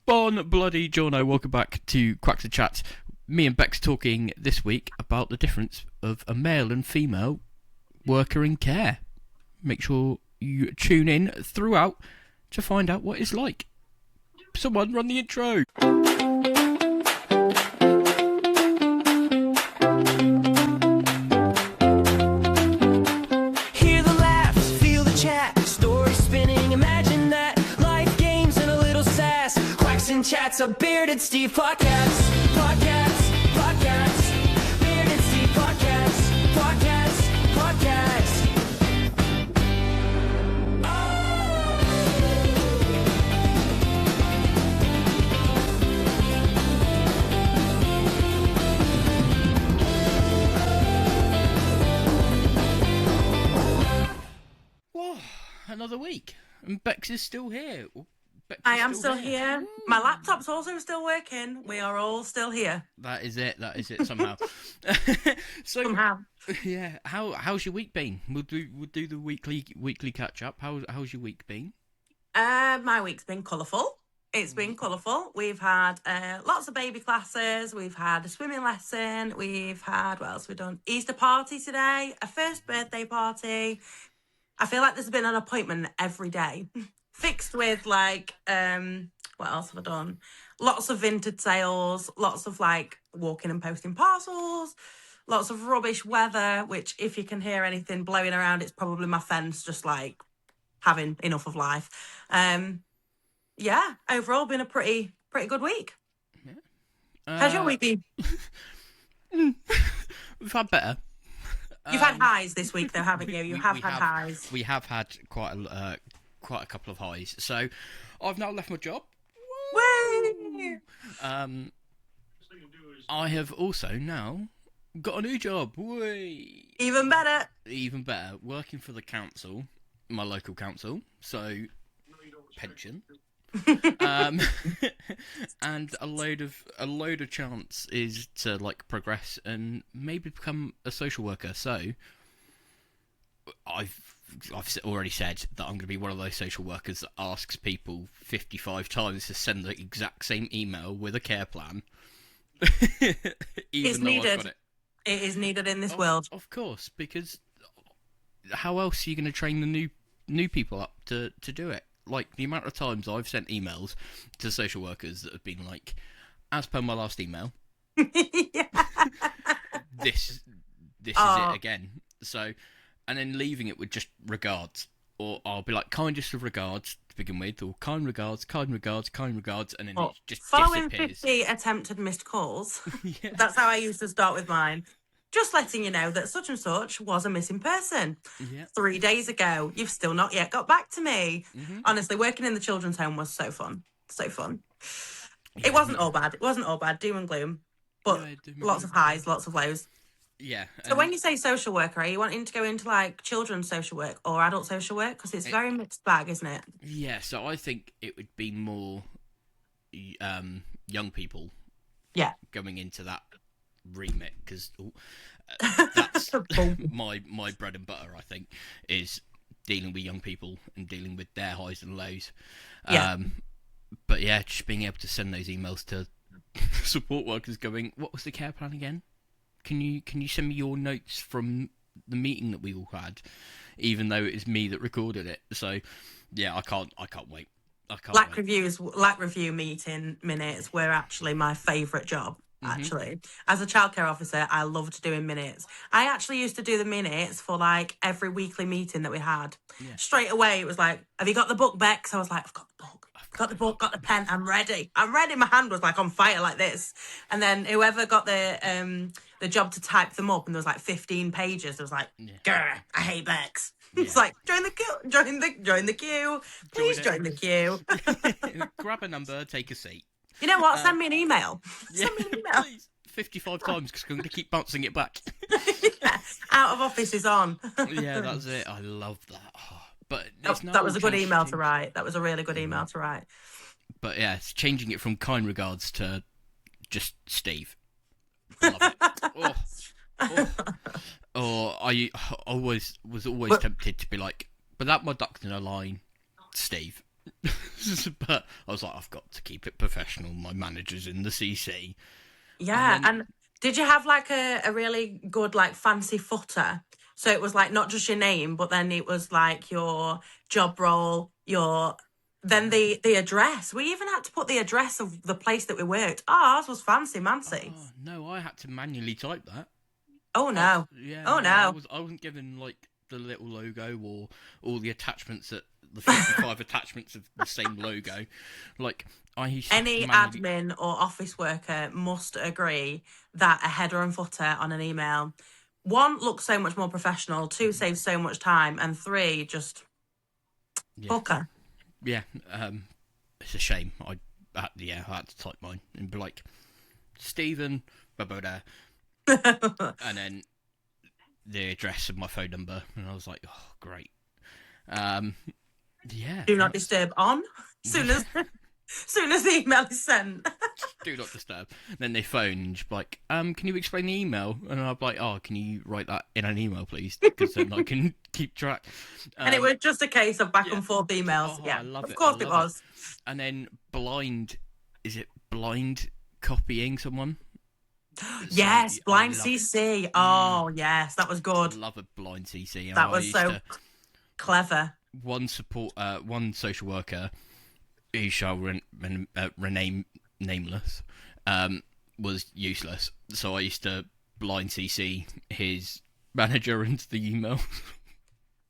Bon bloody Jono, welcome back to Quacks Chats. Me and Bex talking this week about the difference of a male and female worker in care. Make sure you tune in throughout to find out what it's like. Someone run the intro. Hear the laughs, feel the chat, story spinning, imagine that. Life games and a little sass. Quacks and Chats, a Bearded Steve podcast. Bearded Steve podcast. Whoa, another week. And Bex is still here. I am still here. My laptop's also still working. We are all still here. That is it somehow. Somehow. Yeah, how's your week been? We'll do the weekly catch up. How's your week been? My week's been colourful. It's been colourful. We've had lots of baby classes. We've had a swimming lesson. We've had, what else have we done? Easter party today, a first birthday party. I feel like there's been an appointment every day. Fixed with what else have I done? Lots of vintage sales, lots of walking and posting parcels, lots of rubbish weather, which if you can hear anything blowing around, it's probably my fence just having enough of life. Overall been a pretty good week. Yeah. How's your week been? We've had better. You've had highs this week though, haven't you? You have had highs. We have had quite a couple of highs. So I've now left my job. Woo! I have also now got a new job. Whee! Even better. Working for the council, my local council. So pension. And a load of chance is to progress and maybe become a social worker. So I've already said that I'm going to be one of those social workers that asks people 55 times to send the exact same email with a care plan. It's needed. It is needed in this world. Of course, because how else are you going to train the new people up to do it? The amount of times I've sent emails to social workers that have been as per my last email, this is it again. So, and then leaving it with just regards, or I'll be kindest of regards to begin with, or kind regards, and then it just following disappears. 50 attempted missed calls. Yeah. That's how I used to start with mine. Just letting you know that such and such was a missing person. Yeah. 3 days ago. You've still not yet got back to me. Mm-hmm. Honestly, working in the children's home was so fun. So fun. Yeah, it wasn't all bad. Doom and gloom. But lots of highs, lots of lows. Yeah. So when you say social worker, are you wanting to go into children's social work or adult social work? Because it's very mixed bag, isn't it? Yeah, so I think it would be more young people going into that remit, because that's my bread and butter, I think, is dealing with young people and dealing with their highs and lows. But yeah, just being able to send those emails to support workers going, what was the care plan again? Can you send me your notes from the meeting that we all had, even though it is me that recorded it? So yeah, I can't wait. Lack review meeting minutes were actually my favourite job. Actually, as a childcare officer, I loved doing minutes. I actually used to do the minutes for every weekly meeting that we had. Yeah. Straight away, it was have you got the book, Bex? I was I've got the book. I've got the book, got the pen. I'm ready. My hand was on fire like this. And then whoever got the job to type them up, and there was 15 pages. I was grr, I hate Bex. Yeah. It's join the queue, join the queue. Please join the queue. Grab a number, take a seat. You know what? Send me an email. Send me an email. Please. 55 times, because I'm going to keep bouncing it back. Out of office is on. Yeah, that's it. I love that. Oh, but that was a good email to write. That was a really good email to write. But yeah, it's changing it from kind regards to just Steve. Love it. Or I was always tempted to be without my ducks in a line, Steve. But I was like, I've got to keep it professional. My manager's in the CC. Yeah, And and did you have like a really good like fancy footer? So it was like not just your name, but then it was like your job role, your then the address. We even had to put the address of the place that we worked. Ours was fancy mancy. oh no, I had to manually type that. Oh no. Yeah, Oh no, no. I wasn't given like the little logo or all the attachments that the 55 attachments of the same logo. Like I used to have Any to manually. admin or office worker must agree that a header and footer on an email, one, looks so much more professional, two, saves so much time, and three, just Yeah, pucker. yeah. It's a shame. I had to type mine and be like Stephen, blah, blah, blah, and then the address and my phone number, and I was like, oh great. Yeah. Do not disturb on soon as the email is sent. Do not disturb. Then they phone and just be like, can you explain the email? And I'm like, oh, can you write that in an email, please? Because then I can keep track. And it was just a case of back yeah. and forth emails. Oh, yeah, I love of it. course I it love was. And then is it blind copying someone? Yes, So, blind CC. Oh, yes, that was I good. love a blind CC. That was so clever. One social worker who shall rename nameless, was useless. So I used to blind CC his manager into the email.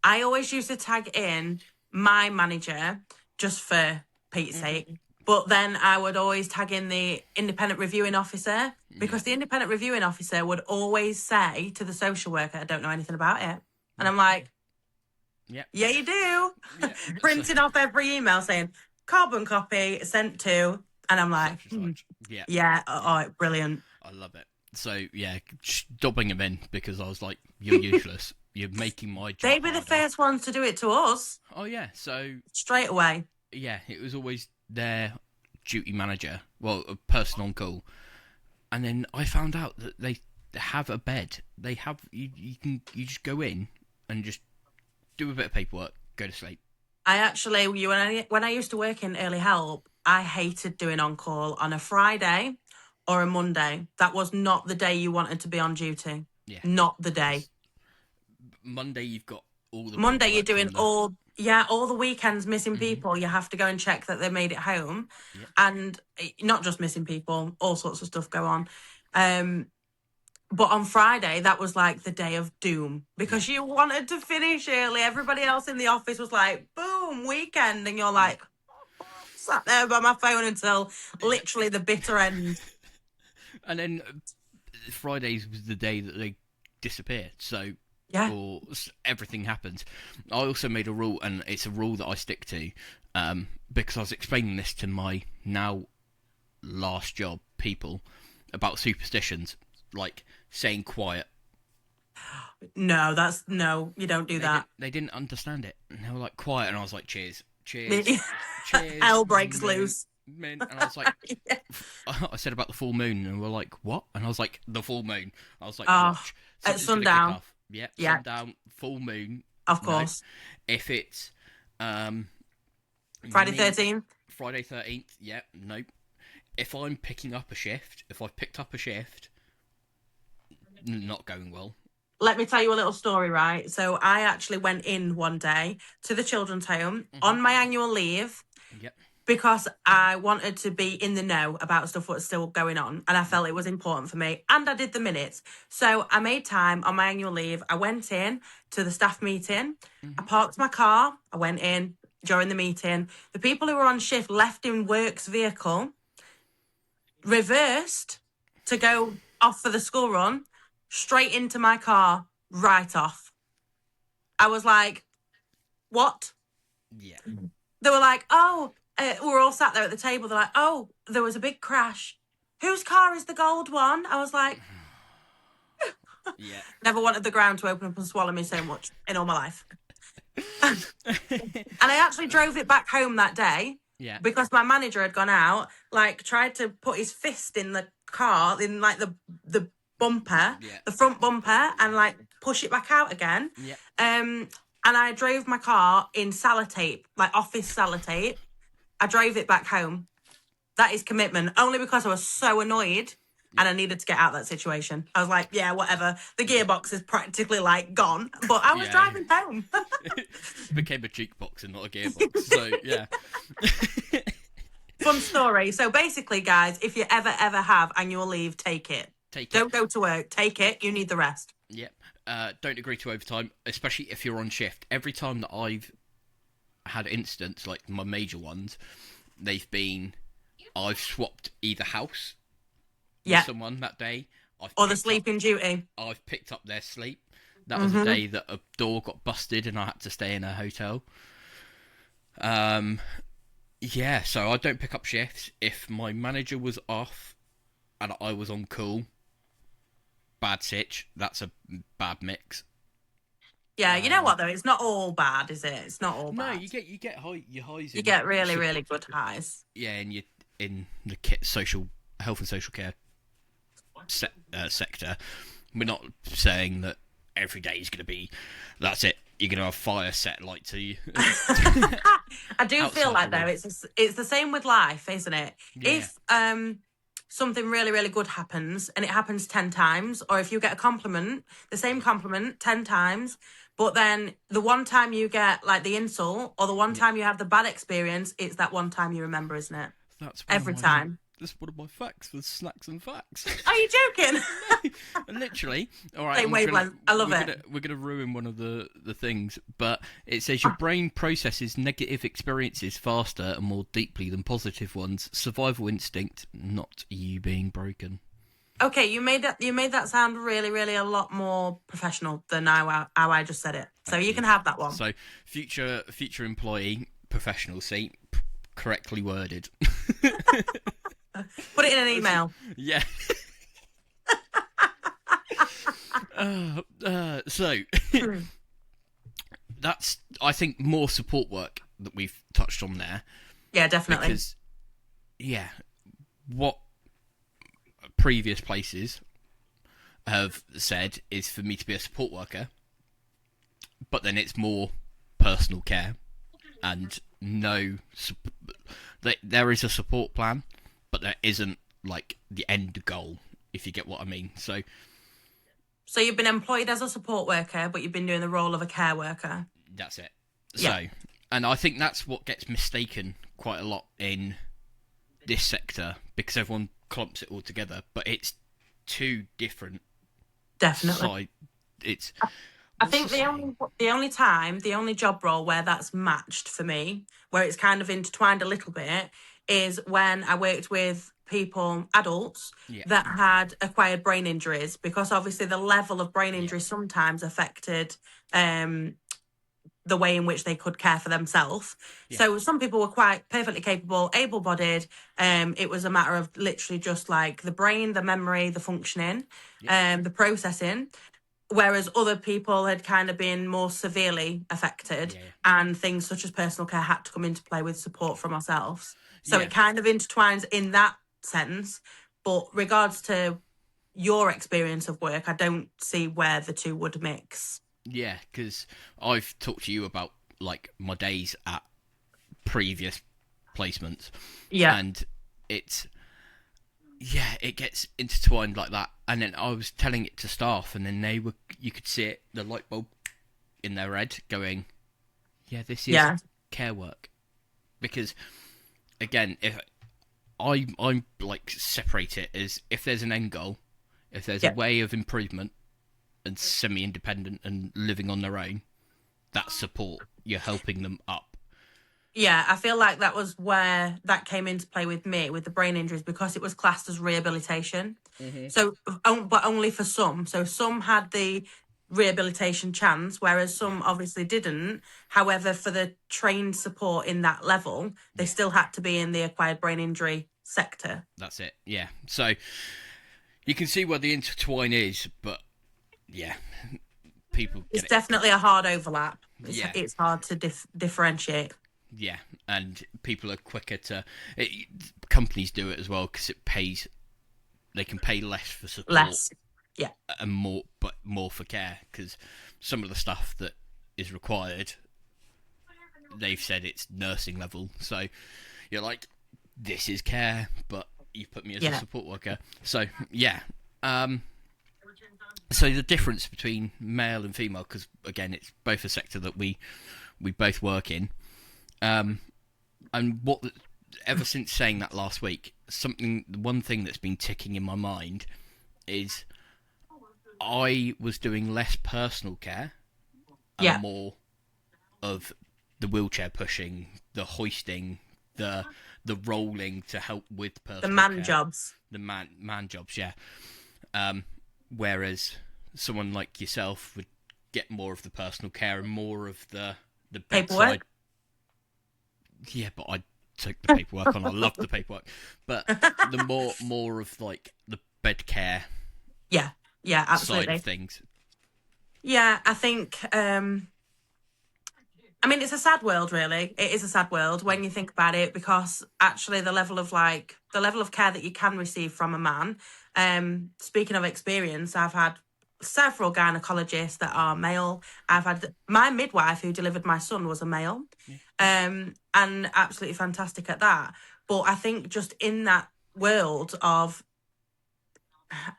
I always used to tag in my manager just for Pete's sake. But then I would always tag in the independent reviewing officer because the independent reviewing officer would always say to the social worker, I don't know anything about it. And I'm like, yeah, you do. Yeah. Printing off every email saying, carbon copy sent to, and I'm like, brilliant. I love it. So yeah, dobbing him in because I was like, you're useless. You're making my job. They were the first ones to do it to us. Oh yeah, so straight away. Yeah, it was always their duty manager, well, a person on call, and then I found out that they have a bed. They have you just go in and just do a bit of paperwork, go to sleep. I actually, when I used to work in early help, I hated doing on call on a Friday or a Monday. That was not the day you wanted to be on duty. Yeah, not the day. Monday you've got all the Monday you're doing all the weekends missing people. You have to go and check that they made it home, and not just missing people, all sorts of stuff go on. But on Friday, that was like the day of doom because you wanted to finish early. Everybody else in the office was like, boom, weekend. And you're like, sat there by my phone until literally the bitter end. And then Fridays was the day that they disappeared. So or everything happens. I also made a rule, and it's a rule that I stick to, because I was explaining this to my now last job people about superstitions, like saying quiet. No, you don't do that. They didn't understand it. And they were like, quiet, and I was like, cheers. Cheers. Hell breaks loose. And I was like, I said about the full moon, and we're like, what? And I was like, the full moon. I was like, watch. At sundown. Yeah, sundown, full moon. Of course. No. If it's Friday 13th. Friday 13th, yeah, nope. If I've picked up a shift, not going well. Let me tell you a little story, right? So I actually went in one day to the children's home on my annual leave. Yep. Because I wanted to be in the know about stuff that's still going on, and I felt it was important for me, and I did the minutes. So I made time on my annual leave. I went in to the staff meeting. I parked my car. I went in during the meeting. The people who were on shift left in work's vehicle, reversed to go off for the school run, straight into my car, right off. I was like, what? Yeah. They were like, oh... we're all sat there at the table. They're like, oh, there was a big crash. Whose car is the gold one? I was like, never wanted the ground to open up and swallow me so much in all my life. And I actually drove it back home that day because my manager had gone out, like tried to put his fist in the car, in like the bumper, the front bumper, and like push it back out again. and I drove my car in sellotape, like office sellotape. I drove it back home. That is commitment, only because I was so annoyed and I needed to get out of that situation. I was like, yeah, whatever. The gearbox is practically like gone, but I was driving home. Became a jukebox and not a gearbox. So, yeah. Fun story. So basically, guys, if you ever have annual leave, take it. Don't go to work. Take it. You need the rest. Yep. Don't agree to overtime, especially if you're on shift. Every time that I've had incidents, like my major ones, I've swapped either house with someone that day. Or the sleeping duty. I've picked up their sleep. That was a day that a door got busted and I had to stay in a hotel. Yeah, so I don't pick up shifts. If my manager was off and I was on call, bad sitch. That's a bad mix. Yeah, you know what though? It's not all bad, is it? It's not all bad. No, you get your highs. You get really, really good highs. Yeah, and you in the health and social care sector. We're not saying that every day is going to be. That's it. You're going to have fire set light to you. I do feel like though it's the same with life, isn't it? Yeah. If something really, really good happens and it happens 10 times, or if you get a compliment, the same compliment 10 times, but then the one time you get like the insult or the one time you have the bad experience, it's that one time you remember, isn't it? That's every time. That's one of my facts for snacks and facts. Are you joking? Literally. All right. Same wavelength. I love it. We're going to ruin one of the things, but it says your brain processes negative experiences faster and more deeply than positive ones. Survival instinct, not you being broken. Okay, you made that sound really, really a lot more professional than how I just said it. So you can have that one. So future employee, professional, see, correctly worded. Put it in an email. Yeah. So that's, I think, more support work that we've touched on there. Yeah, definitely. Because, what previous places have said is for me to be a support worker, but then it's more personal care and there is a support plan, but there isn't like the end goal, if you get what I mean. So you've been employed as a support worker, but you've been doing the role of a care worker. That's it. Yeah. So, and I think that's what gets mistaken quite a lot in this sector, because everyone clumps it all together, but it's two different. Definitely. I think the only job role where that's matched for me, where it's kind of intertwined a little bit, is when I worked with adults that had acquired brain injuries, because obviously the level of brain injury sometimes affected the way in which they could care for themselves. Yeah. So some people were quite perfectly capable, able-bodied. It was a matter of literally just like the brain, the memory, the functioning, the processing. Whereas other people had kind of been more severely affected, and things such as personal care had to come into play with support from ourselves. So it kind of intertwines in that sense. But regards to your experience of work, I don't see where the two would mix. Yeah, because I've talked to you about like my days at previous placements. Yeah. And it gets intertwined like that. And then I was telling it to staff, and then you could see it, the light bulb in their head going, yeah, this is care work. Because, again, if I'm like separate it as if there's an end goal, if there's a way of improvement and semi-independent and living on their own, that's support. You're helping them up. Yeah, I feel like that was where that came into play with me, with the brain injuries, because it was classed as rehabilitation. Mm-hmm. So, but only for some. So some had the rehabilitation chance, whereas some obviously didn't. However, for the trained support in that level, they still had to be in the acquired brain injury sector. That's it, yeah. So you can see where the intertwine is, but yeah, people get it's definitely a hard overlap. It's hard to differentiate. Yeah, and people are quicker to... companies do it as well, because it pays... They can pay less for support. Less, yeah. And more for care, because some of the stuff that is required, they've said it's nursing level. So you're like, this is care, but you put me as a support worker. So yeah. So the difference between male and female, because again, it's both a sector that we both work in. And ever since saying that last week, one thing that's been ticking in my mind is I was doing less personal care and more of the wheelchair pushing, the hoisting, the rolling to help with personal care. The man jobs. The man jobs, yeah. Whereas someone like yourself would get more of the personal care and more of the bedside. Paperwork? Yeah, but I took the paperwork on. I love the paperwork. But the more of like the bed care. Yeah, absolutely. Side of things. Yeah, I think. I mean, it's a sad world, really. It is a sad world when you think about it, because actually the level of care that you can receive from a man. Speaking of experience, I've had several gynecologists that are male. I've had my midwife who delivered my son was a male, and absolutely fantastic at that. But I think just in that world of,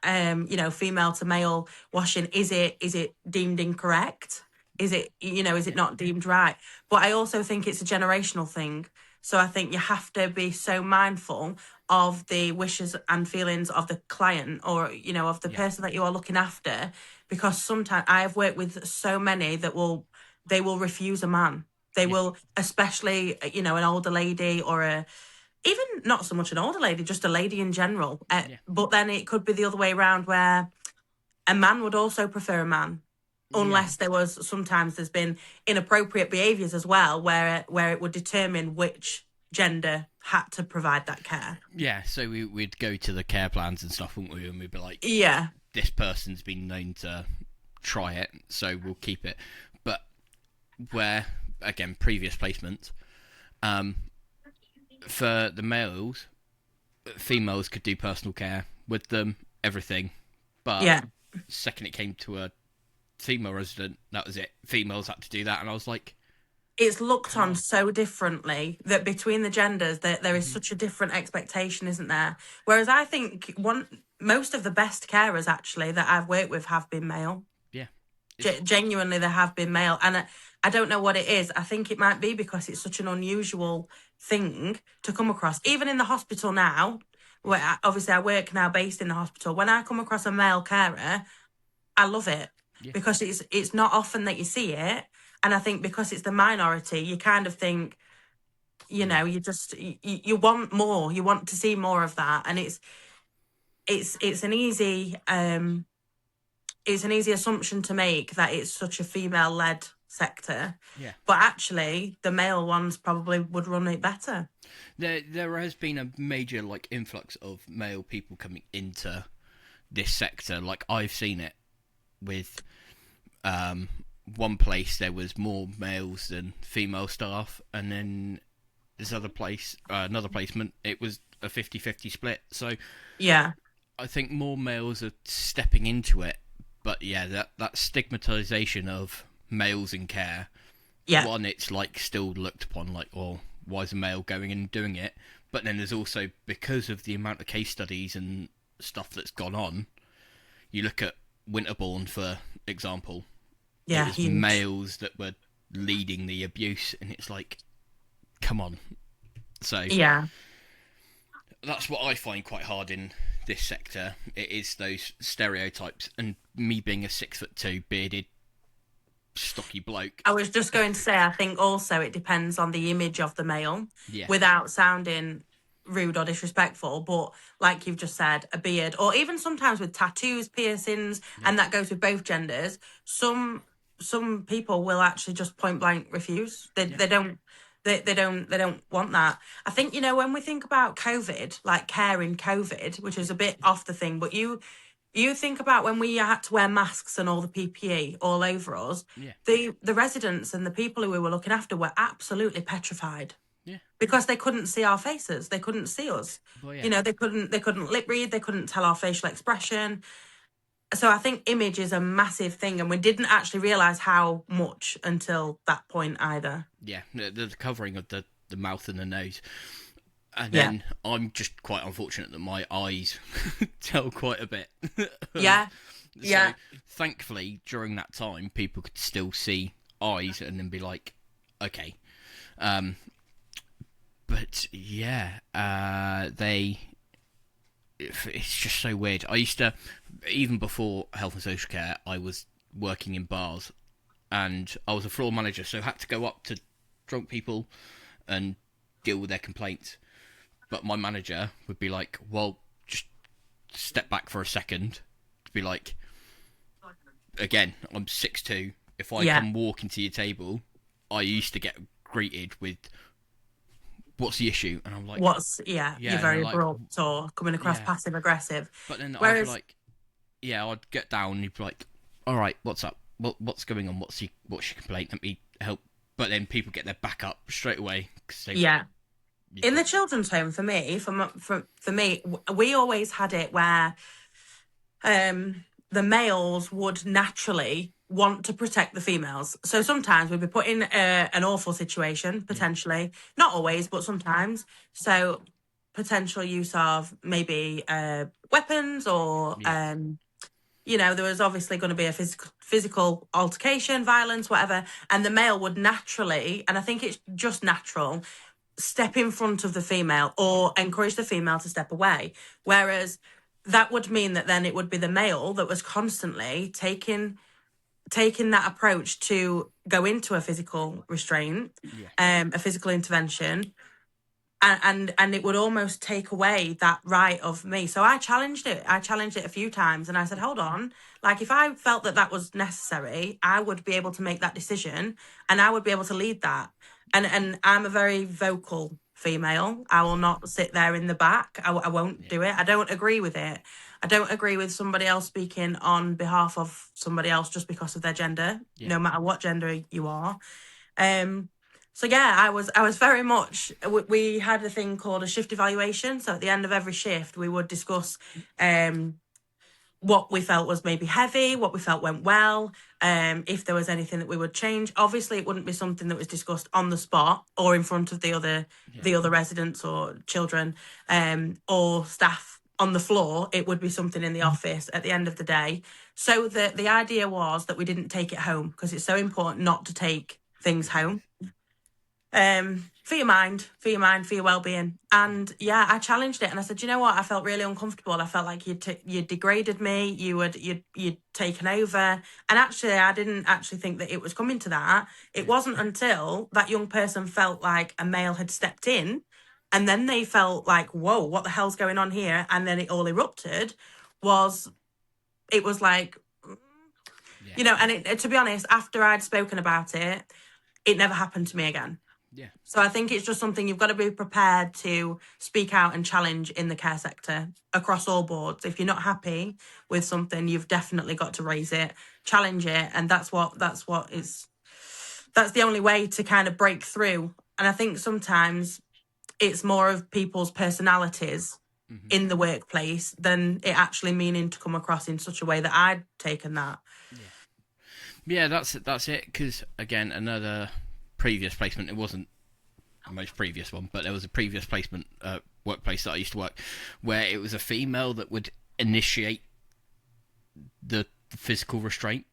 female to male washing, is it deemed incorrect? Is it not deemed right? But I also think it's a generational thing. So I think you have to be so mindful of the wishes and feelings of the client, or, of the person that you are looking after, because sometimes I have worked with so many that they will refuse a man. They will, especially, an older lady, or even not so much an older lady, just a lady in general. But then it could be the other way around, where a man would also prefer a man. Unless there's been inappropriate behaviours as well, where it would determine which gender had to provide that care. Yeah, so we'd go to the care plans and stuff, wouldn't we? And we'd be like, this person's been known to try it, so we'll keep it. But where, again, previous placements, for the males, females could do personal care with them, everything. But second it came to a female resident, that was it. Females had to do that, and I was like, it's looked on so differently, that between the genders that there is such a different expectation, isn't there? Whereas I think most of the best carers actually that I've worked with have been male. Yeah, genuinely they have been male, and I don't know what it is. I think it might be because it's such an unusual thing to come across, even in the hospital now, where obviously I work now based in the hospital. When I come across a male carer, I love it. Yeah. Because it's not often that you see it, and I think because it's the minority, you kind of think, you want more, you want to see more of that, and it's an easy assumption to make that it's such a female-led sector. Yeah, but actually the male ones probably would run it better. There has been a major influx of male people coming into this sector. I've seen it with one place. There was more males than female staff, and then this other place, another placement, it was a 50-50 split. So yeah, I think more males are stepping into it. But yeah, that stigmatization of males in care, one, it's still looked upon well, why is a male going and doing it? But then there's also, because of the amount of case studies and stuff that's gone on, you look at Winterbourne, for example. Yeah, it was males that were leading the abuse, and it's come on. So yeah, that's what I find quite hard in this sector. It is those stereotypes, and me being a 6'2" bearded, stocky bloke. I was just going to say, I think also it depends on the image of the male, without sounding rude or disrespectful, but like you've just said, a beard, or even sometimes with tattoos, piercings, and that goes with both genders. Some people will actually just point blank refuse. They don't want that. I think, when we think about COVID, care in COVID, which is a bit off the thing, but you think about when we had to wear masks and all the PPE all over us, the residents and the people who we were looking after were absolutely petrified. Yeah. Because they couldn't see our faces. They couldn't see us. Well, yeah. They couldn't lip read, they couldn't tell our facial expression. So I think image is a massive thing, and we didn't actually realise how much until that point either. Yeah, the covering of the mouth and the nose. And then I'm just quite unfortunate that my eyes tell quite a bit. Yeah. So thankfully, during that time, people could still see eyes and then be like, okay. But yeah, it's just so weird. I used to, even before health and social care, I was working in bars, and I was a floor manager, so I had to go up to drunk people and deal with their complaints. But my manager would be like, well, just step back for a second. To be like, again, I'm 6'2". If I come walking to your table, I used to get greeted with, what's the issue? And I'm like, you're very abrupt or coming across passive aggressive. But then I'd be like, I'd get down and you'd be like, all right, what's up? What's going on? What's your complaint? Let me help. But then people get their back up straight away. In the children's home, for me, we always had it where the males would naturally want to protect the females. So sometimes we'd be put in an awful situation, potentially. Not always, but sometimes. So potential use of maybe weapons or... there was obviously going to be a physical altercation, violence, whatever. And the male would naturally, and I think it's just natural, step in front of the female or encourage the female to step away. Whereas that would mean that then it would be the male that was constantly taking that approach to go into a physical restraint, a physical intervention. And it would almost take away that right of me. So I challenged it. A few times, and I said, hold on. Like, if I felt that was necessary, I would be able to make that decision, and I would be able to lead that. And I'm a very vocal female. I will not sit there in the back. I won't do it. I don't agree with it. I don't agree with somebody else speaking on behalf of somebody else just because of their gender, no matter what gender you are. So I was very much, we had a thing called a shift evaluation. So at the end of every shift, we would discuss what we felt was maybe heavy, what we felt went well, if there was anything that we would change. Obviously, it wouldn't be something that was discussed on the spot or in front of the other residents or children or staff on the floor. It would be something in the office at the end of the day. So the idea was that we didn't take it home, because it's so important not to take things home. For your mind, for your well-being. And I challenged it, and I said, you know what, I felt really uncomfortable. I felt like you'd degraded me, you'd taken over. And actually, I didn't actually think that it was coming to that. It wasn't until that young person felt like a male had stepped in, and then they felt like, whoa, what the hell's going on here? And then it all erupted. It was like, and to be honest, after I'd spoken about it, it never happened to me again. Yeah. So I think it's just something you've got to be prepared to speak out and challenge in the care sector across all boards. If you're not happy with something, you've definitely got to raise it, challenge it, and that's the only way to kind of break through. And I think sometimes it's more of people's personalities in the workplace than it actually meaning to come across in such a way that I'd taken that. Yeah, that's it. Because again, another previous placement, it wasn't the most previous one, but there was a previous placement workplace that I used to work where it was a female that would initiate the physical restraint,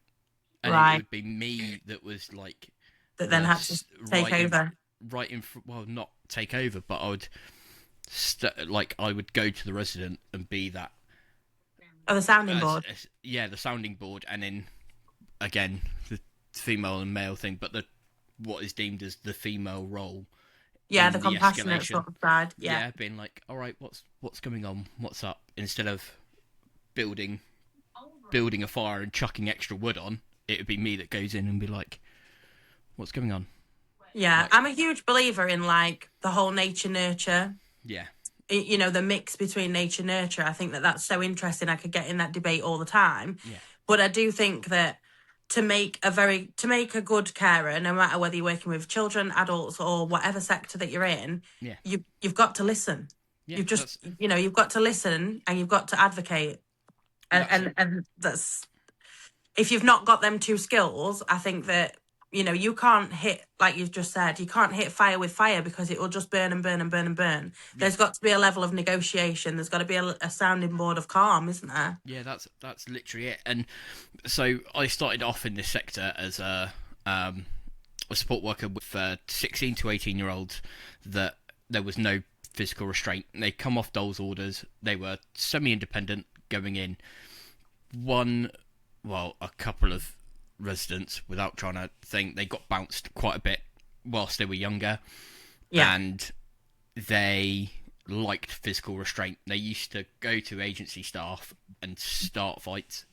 and it would be me that was like that then had to take over. Not take over, but I would I would go to the resident and be that the sounding board. The sounding board, and then again the female and male thing, but what is deemed as the female role. Yeah, the compassionate sort of side. Yeah, being like, all right, what's going on? What's up? Instead of building a fire and chucking extra wood on, it would be me that goes in and be like, what's going on? Yeah, I'm a huge believer in the whole nature nurture. Yeah. The mix between nature nurture. I think that's so interesting. I could get in that debate all the time. Yeah. But I do think that to make a good carer, no matter whether you're working with children, adults, or whatever sector that you're in, you've got to listen. You've got to listen, and you've got to advocate. And that's, if you've not got them two skills, I think that, you know, you can't hit, like you've just said, you can't hit fire with fire because it will just burn and burn and burn and burn. Yeah. There's got to be a level of negotiation. There's got to be a sounding board of calm, isn't there? Yeah, that's literally it. And so I started off in this sector as a support worker with 16 to 18-year-olds that there was no physical restraint. They come off dole's orders. They were semi-independent going in. A couple of residents, without trying to think, they got bounced quite a bit whilst they were younger. Yeah. And they liked physical restraint. They used to go to agency staff and start fights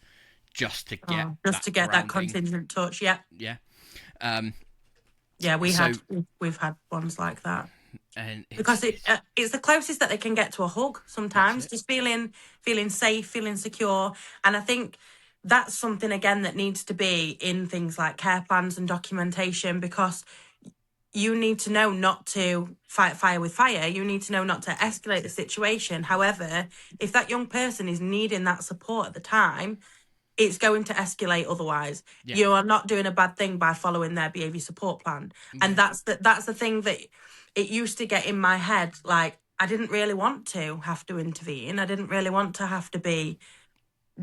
just to get that contingent touch. Yeah. Yeah. We've had ones like that. And because it's the closest that they can get to a hug sometimes, just feeling safe, feeling secure. And I think that's something, again, that needs to be in things like care plans and documentation, because you need to know not to fight fire with fire. You need to know not to escalate the situation. However, if that young person is needing that support at the time, it's going to escalate otherwise. Yeah. You are not doing a bad thing by following their behaviour support plan. Yeah. And that's the thing that it used to get in my head. Like, I didn't really want to have to intervene. I didn't really want to have to be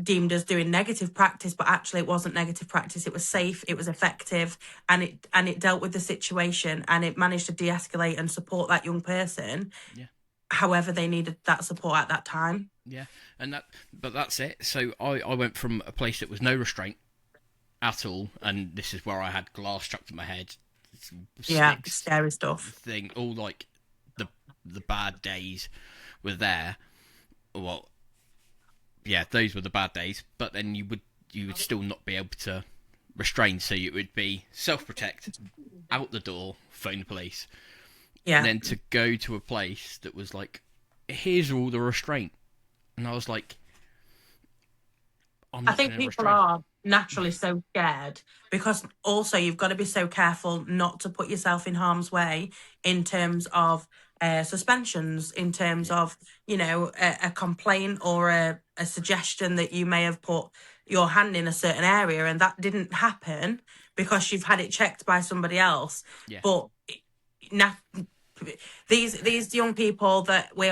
deemed as doing negative practice, but actually it wasn't negative practice. It was safe, it was effective, and it dealt with the situation, and it managed to de-escalate and support that young person. Yeah. However they needed that support at that time. Yeah, but that's it. So I went from a place that was no restraint at all, and this is where I had glass strapped to my head. Sticks, scary stuff. All like the bad days were there. Well, yeah, those were the bad days. But then you would still not be able to restrain, so it would be self-protect, out the door, phone the police. Yeah. And then to go to a place that was like, here's all the restraint. And I was like, I think people are naturally so scared, because also you've got to be so careful not to put yourself in harm's way in terms of suspensions, in terms of, you know, a complaint or a suggestion that you may have put your hand in a certain area and that didn't happen because you've had it checked by somebody else. Yeah. But these young people that we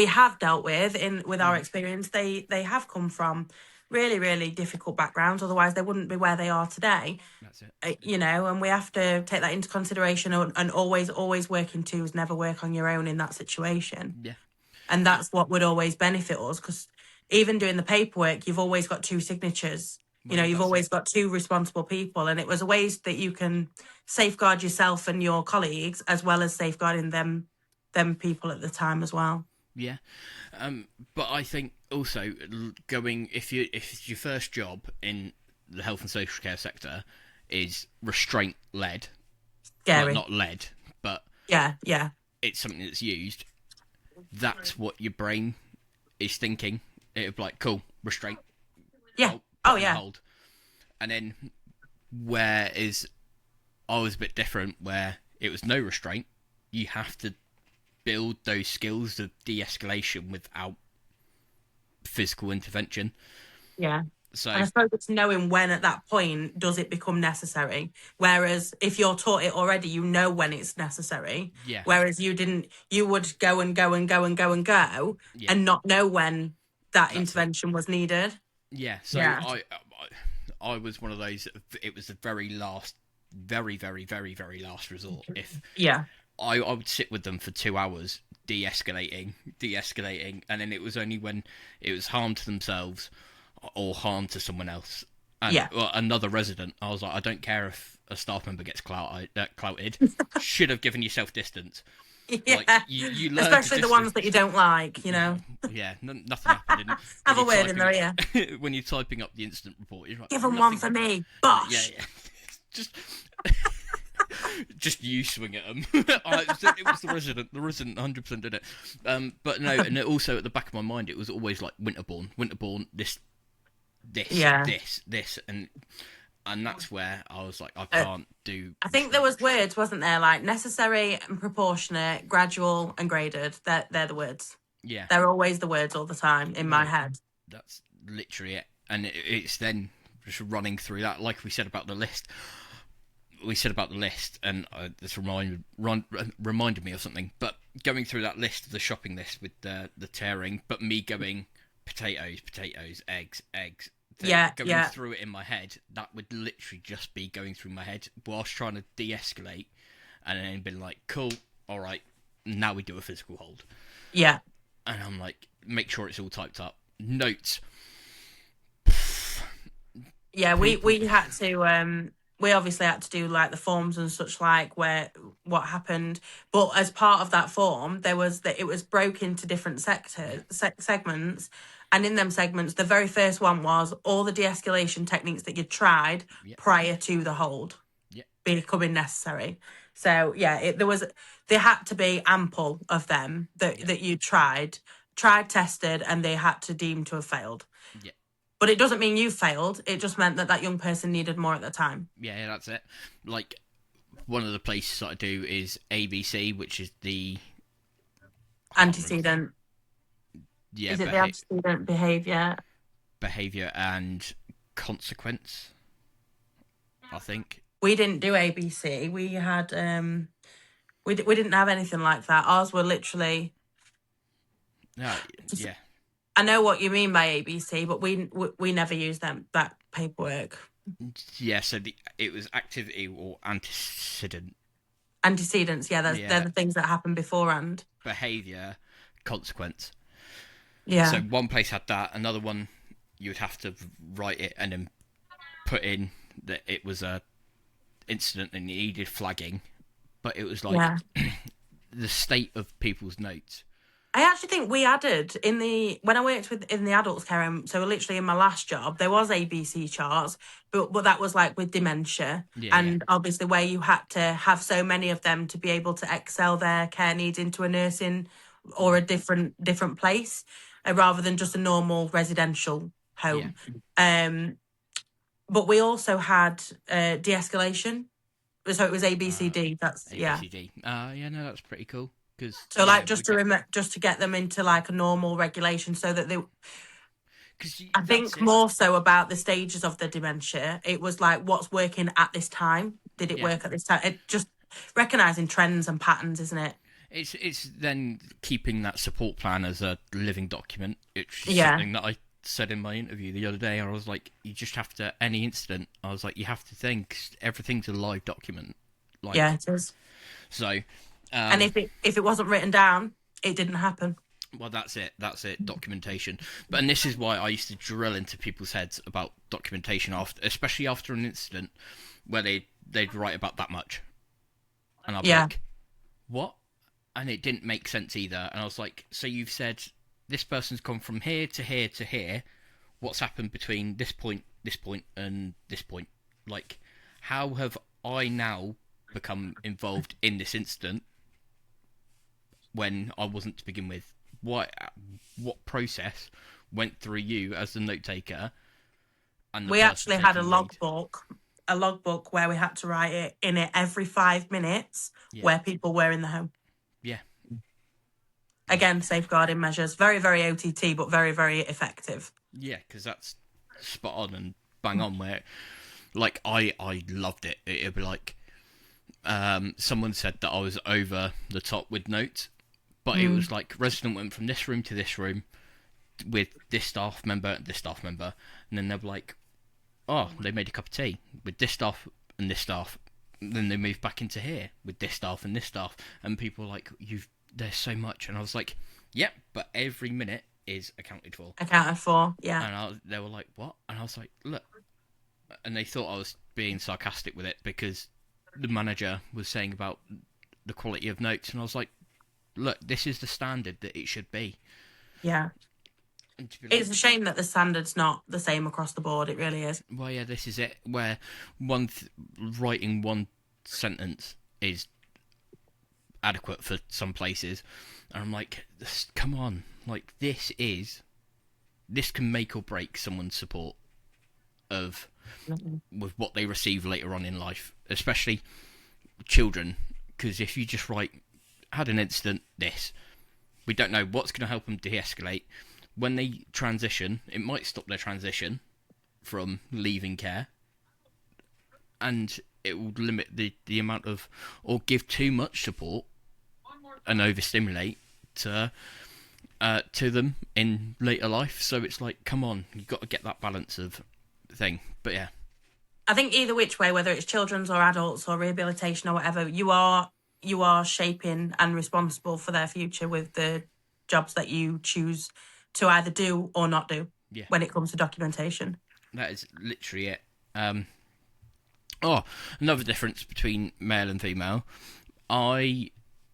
have dealt with with our experience, they have come from really, really difficult backgrounds. Otherwise, they wouldn't be where they are today. That's it. You know, and we have to take that into consideration, and always work in twos, never work on your own in that situation. Yeah. And that's what would always benefit us, because even doing the paperwork, you've always got two signatures. You know, you've always got two responsible people, and it was a ways that you can safeguard yourself and your colleagues, as well as safeguarding them people at the time as well. Yeah, but I think also if your first job in the health and social care sector is restraint led, scary. Well, not led, but yeah, it's something that's used. That's what your brain is thinking. It'd be like, cool, restraint. Yeah. Hold. And then whereas I was a bit different, where it was no restraint, you have to build those skills of de-escalation without physical intervention. Yeah. So, and I suppose it's knowing when at that point does it become necessary. Whereas if you're taught it already, you know when it's necessary. Yeah. Whereas you would go and go and go and go and go, yeah, and not know when that's intervention was needed. Yeah. So yeah. I was one of those. It was the very last, very, very, very, very last resort. If I would sit with them for 2 hours, de-escalating, and then it was only when it was harm to themselves or harm to someone else, and another resident, I was like, I don't care if a staff member gets clouted, should have given yourself distance. Yeah, like, you learn, especially the ones that you don't like, you know. Yeah, nothing happened. Have a word in there, yeah. When you're typing up the incident report, you're like, give them one for me, bosh. Yeah. Just you swing at them. It was the resident 100% did it. But no, and also at the back of my mind, it was always like Winterbourne, this, and that's where I was like, I can't do. I think there was words, wasn't there, like necessary and proportionate, gradual and graded. They're the words. Yeah, they're always the words all the time in my head. literally it. And it's then just running through that, like we said about the list. And this reminded me of something. But going through that list, the shopping list with the tearing, but me going potatoes, eggs. Going through it in my head, that would literally just be going through my head whilst trying to de-escalate, and then being like, cool, all right, now we do a physical hold. Yeah. And I'm like, make sure it's all typed up. Notes. Yeah, we had to we obviously had to do like the forms and such, like what happened, but as part of that form there was that it was broke into different segments, and in them segments the very first one was all the de-escalation techniques that you'd tried prior to the hold becoming necessary. So yeah, there had to be ample of them that you tried, tested, and they had to deem to have failed. Yeah. But it doesn't mean you failed. It just meant that young person needed more at the time. Yeah, that's it. Like, one of the places that I do is ABC, which is the... Antecedent. Yeah, is it the antecedent behaviour? Behaviour and consequence, I think. We didn't do ABC. We had... we didn't have anything like that. Ours were literally... Yeah. I know what you mean by ABC, but we never used that paperwork. Yeah, so it was activity or antecedent. Antecedents, yeah, they're the things that happen beforehand. Behaviour, consequence. Yeah. So one place had that, another one you would have to write it and then put in that it was a incident and needed flagging, but it was like the state of people's notes. I actually think we added when I worked in the adults care home, so literally in my last job, there was ABC charts, but that was like with dementia, obviously where you had to have so many of them to be able to excel their care needs into a nursing or a different place, rather than just a normal residential home. Yeah. But we also had de-escalation, so it was ABCD. That's ABCD. No, that's pretty cool. So like just to get them into like a normal regulation, so that they. I think more so about the stages of the dementia. It was like what's working at this time. Did it work at this time? It just recognising trends and patterns, isn't it? It's then keeping that support plan as a living document. It's something that I said in my interview the other day. I was like, you just have to, any incident, I was like, you have to think everything's a live document. Like, yeah, it is. So. And if it wasn't written down, it didn't happen. Well, that's it, documentation. And this is why I used to drill into people's heads about documentation, especially after an incident, where they'd write about that much. And I'd be like, what? And it didn't make sense either. And I was like, so you've said this person's gone from here to here to here. What's happened between this point, and this point? Like, how have I now become involved in this incident when I wasn't to begin with? What process went through you as the note taker? And we actually had a logbook where we had to write it in it every 5 minutes where people were in the home. Yeah. Again, safeguarding measures, very, very OTT, but very, very effective. Yeah, because that's spot on and bang on. Where, like, I loved it. It'd be like, someone said that I was over the top with notes. But it was like, resident went from this room to this room with this staff member and this staff member. And then they're like, oh, they made a cup of tea with this staff and this staff. And then they moved back into here with this staff and this staff. And people were like, there's so much. And I was like, yep, but every minute is accounted for. Yeah. And they were like, what? And I was like, look. And they thought I was being sarcastic with it because the manager was saying about the quality of notes. And I was like, look, this is the standard that it should be. Yeah. It's a shame that the standard's not the same across the board. It really is. Well, yeah, this is it. Where writing one sentence is adequate for some places. And I'm like, come on. Like, this can make or break someone's support with what they receive later on in life. Especially children. Because if you just write, had an incident, we don't know what's going to help them de-escalate. when they transition, it might stop their transition from leaving care, and it will limit the amount of, or give too much support and overstimulate to them in later life. So it's like, come on, you've got to get that balance of thing. But yeah, I think either which way, whether it's children's or adults or rehabilitation or whatever, you are shaping and responsible for their future with the jobs that you choose to either do or not do. Yeah. When it comes to documentation. That is literally it. Another difference between male and female. I,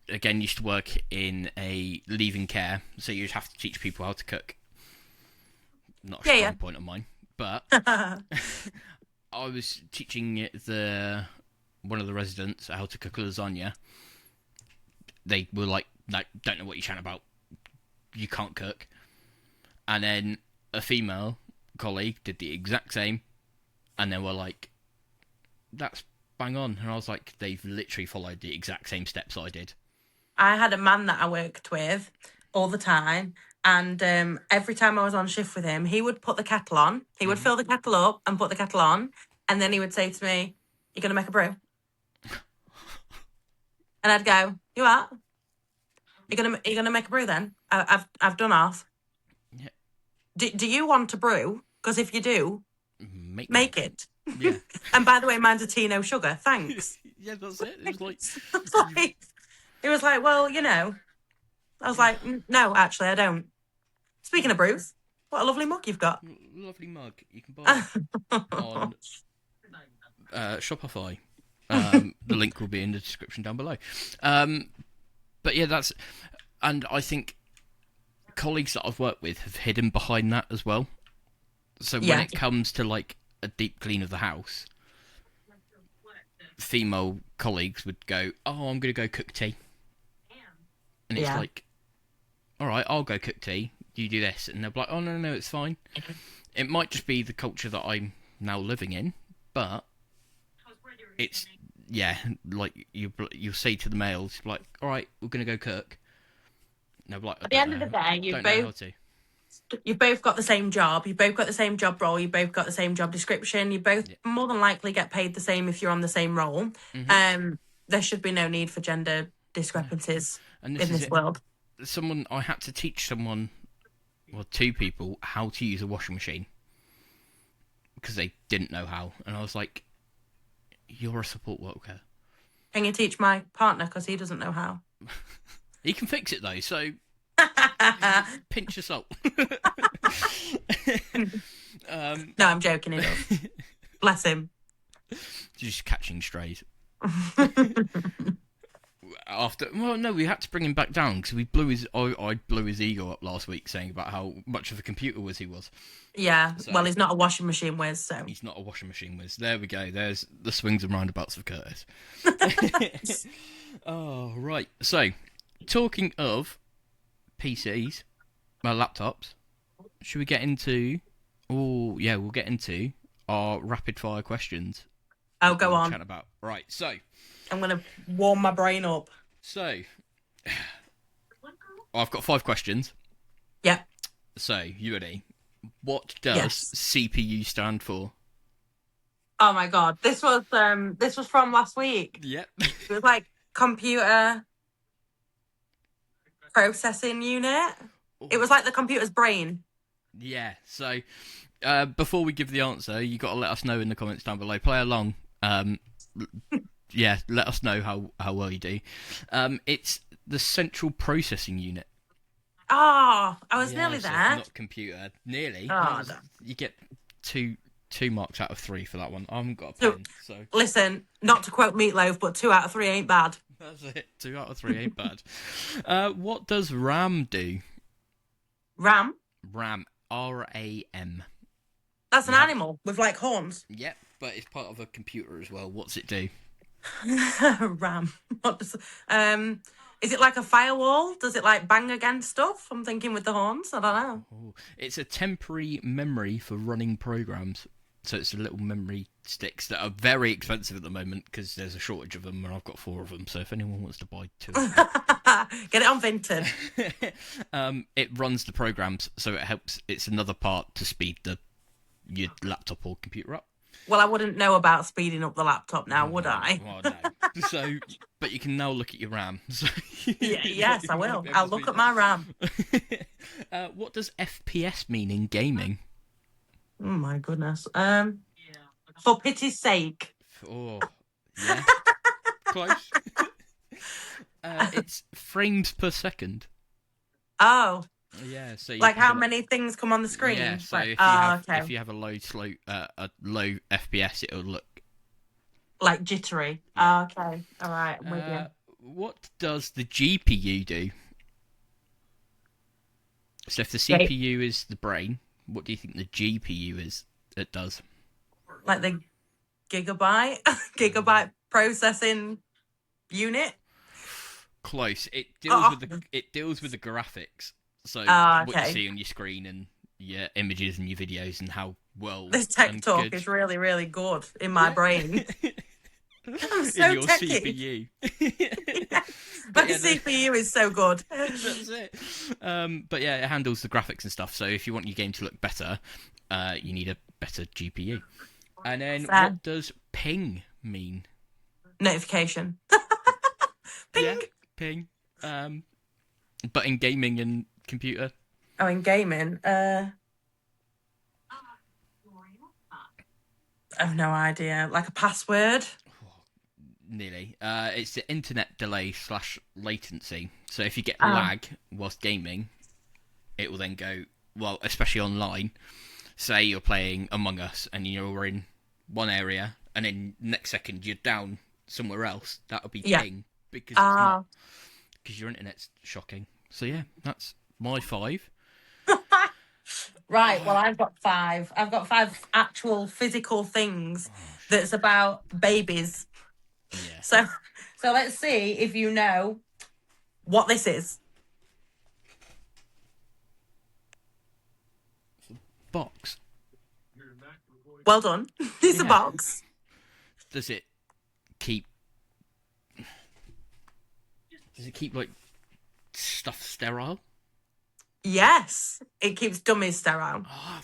again, used to work in a leaving care, so you'd have to teach people how to cook. Not a strong point of mine, but I was teaching one of the residents how to cook a lasagna. They were like, "No, don't know what you're chatting about. You can't cook." And then a female colleague did the exact same, and they were like, "That's bang on." And I was like, they've literally followed the exact same steps I did. I had a man that I worked with all the time, and every time I was on shift with him, he would put the kettle on. He would fill the kettle up and put the kettle on, and then he would say to me, "You're going to make a brew?" And I'd go, "You what? You're gonna make a brew then? I've done half. Yeah. Do you want to brew? Because if you do, make it. Yeah. And by the way, mine's a tea, no sugar. Thanks." Yeah, that's it. It was like, it was like, well, I was like, no, actually, I don't. Speaking of brews, what a lovely mug you've got. Lovely mug. You can buy it on Shopify. The link will be in the description down below. But yeah, and I think colleagues that I've worked with have hidden behind that as well. So when it comes to like a deep clean of the house, female colleagues would go, "Oh, I'm going to go cook tea." And it's like, all right, I'll go cook tea. You do this. And they'll be like, "Oh, no, it's fine." It might just be the culture that I'm now living in, but it's, like you'll say to the males, like, "All right, we're going to go cook." And they'll be like, at the end of the day, you've both got the same job. You've both got the same job role. You've both got the same job description. You both more than likely get paid the same if you're on the same role. There should be no need for gender discrepancies in this world. I had to teach two people how to use a washing machine because they didn't know how, and I was like, "You're a support worker. Can you teach my partner because he doesn't know how?" He can fix it though, so pinch your salt. No, I'm joking. He does. Bless him. Just catching strays. We had to bring him back down because I blew his ego up last week saying about how much of a computer whiz he was. Yeah, so, well, he's not a washing machine whiz, so... He's not a washing machine whiz. There we go. There's the swings and roundabouts of Curtis. Oh, right. So, talking of PCs, laptops, should we get into... Oh, yeah, we'll get into our rapid-fire questions. Oh, go on. Chat about. Right, so... I'm going to warm my brain up. So, I've got 5 questions. Yep. So, you ready? What does CPU stand for? Oh my god, this was from last week. Yep. It was like computer processing unit. It was like the computer's brain. Yeah. So, before we give the answer, you got to let us know in the comments down below. Play along. Yeah, let us know how well you do. It's the central processing unit. Oh, I was nearly there. Not computer. Nearly. Oh, no. You get two marks out of 3 for that one. I haven't got a pen, so... Listen, not to quote Meatloaf, but 2 out of 3 ain't bad. That's it. 2 out of 3 ain't bad. What does RAM do? RAM? RAM. RAM. That's an animal with, like, horns. Yep, but it's part of a computer as well. What's it do? RAM. What does... Is it like a firewall? Does it like bang against stuff? I'm thinking with the horns. I don't know. Oh, it's a temporary memory for running programs. So it's the little memory sticks that are very expensive at the moment because there's a shortage of them, and I've got 4 of them. So if anyone wants to buy 2 of them, get it on Vinted. It runs the programs, so it helps. It's another part to speed your laptop or computer up. Well, I wouldn't know about speeding up the laptop now, would I? Well, no. So, but you can now look at your RAM. So yes, I will. I'll look at my RAM. What does FPS mean in gaming? Oh my goodness. For pity's sake. Oh, yeah. Close. It's frames per second. Oh. Yeah, so like how many things come on the screen? Yeah, so like, if you have a low FPS, it'll look like jittery. Oh, okay, all right, I'm with you. What does the GPU do? So if the CPU is the brain, what do you think the GPU is? It does. Like the gigabyte processing unit. Close. It deals with the graphics. So what you see on your screen and your images and your videos and how well this tech talk is really, really good in my brain. I'm so in your techy. CPU. My CPU is so good. That's it. But yeah, it handles the graphics and stuff. So if you want your game to look better, you need a better GPU. And then what does ping mean? Notification. Ping. Yeah, ping. But in gaming and computer. Oh, in gaming. I have no idea. Like a password. Nearly. It's the internet delay / latency. So if you get lag whilst gaming, it will then go, well, especially online. Say you're playing Among Us and you're in one area and then next second you're down somewhere else. That'll be ping because it's not, because your internet's shocking. So yeah, that's my 5. Right, well, I've got 5. I've got 5 actual physical things that's about babies. Yeah. So let's see if you know what this is. Box. Well done. It's a box. Does it keep like stuff sterile? Yes, it keeps dummies sterile. Oh, I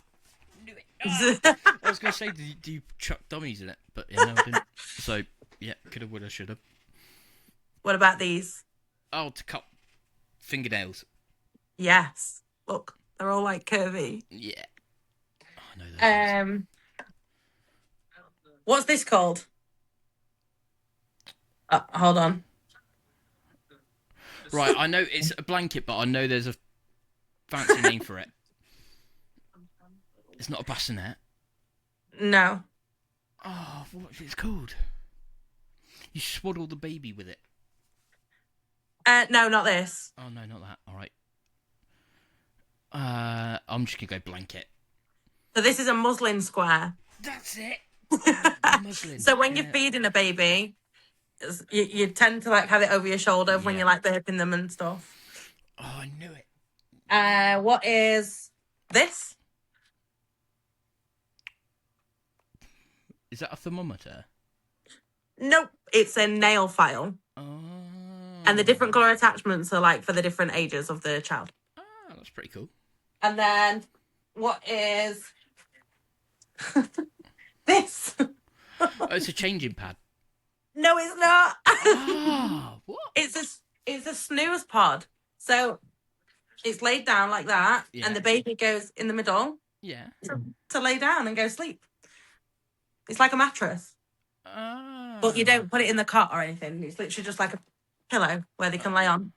knew it. I was going to say, do you chuck dummies in it? But yeah, no, I didn't. So yeah, coulda, woulda, shoulda. What about these? Oh, to cut fingernails. Yes. Look, they're all like curvy. Yeah. Oh, I know those. What's this called? Hold on. Right, I know it's a blanket, but I know there's a fancy name for it. It's not a bassinet. No. Oh, what is it called? You swaddle the baby with it. No, not this. Oh, no, not that. All right. I'm just going to go blanket. So this is a muslin square. That's it. Muslin. So when you're feeding a baby, you tend to like have it over your shoulder when you're like burping them and stuff. Oh, I knew it. What is this? Is that a thermometer? Nope, it's a nail file. Oh. And the different colour attachments are like for the different ages of the child. Ah, that's pretty cool. And then what is this? Oh, it's a changing pad. No, it's not. Ah, what? It's a snooze pod. So it's laid down like that, and the baby goes in the middle. Yeah. To lay down and go sleep. It's like a mattress. Ah. But you don't put it in the cot or anything. It's literally just like a pillow where they can lay on.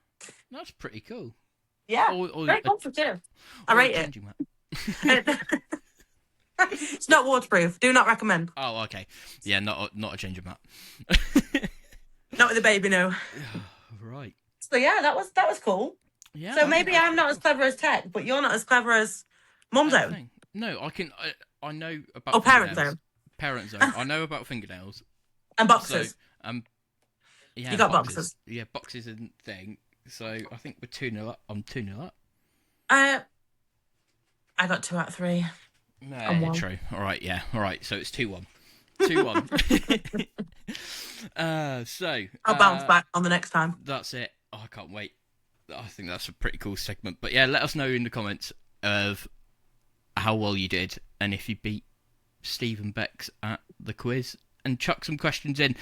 That's pretty cool. Yeah. Very comfortable. I rate it. It's not waterproof. Do not recommend. Oh, okay. Yeah, not a change of map. Not with a baby, no. Right. So yeah, that was cool. Yeah. So maybe I'm not as clever as Tech, but you're not as clever as Mum Zone. No, I know about. Oh, Parent Zone. Parent Zone. I know about fingernails. And boxes. So, yeah, you got boxes. Yeah, boxes and thing. So I think we're 2-0 up. I'm 2-0 up. I got 2 out of 3. No, true. All right, yeah. All right, so it's 2-1. 2-1. I'll bounce back on the next time. That's it. Oh, I can't wait. I think that's a pretty cool segment. But yeah, let us know in the comments of how well you did and if you beat Steve and Bex at the quiz. And chuck some questions in.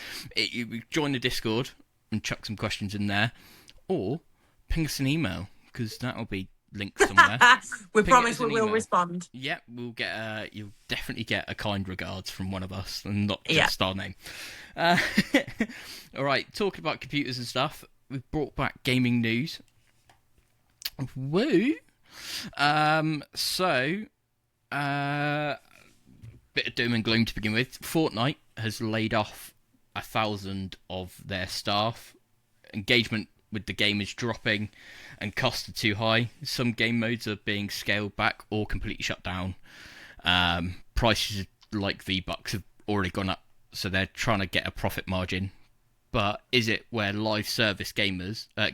Join the Discord and chuck some questions in there. Or ping us an email, because that'll be linked somewhere. We promise we will respond. Yep, you'll definitely get a kind regards from one of us, and not just our name. Alright, talking about computers and stuff, we've brought back gaming news. Woo! Bit of doom and gloom to begin with. Fortnite has laid off 1,000 of their staff. Engagement with the game is dropping and costs are too high. Some game modes are being scaled back or completely shut down. Prices like V-Bucks have already gone up, so they're trying to get a profit margin. But is it where live service games are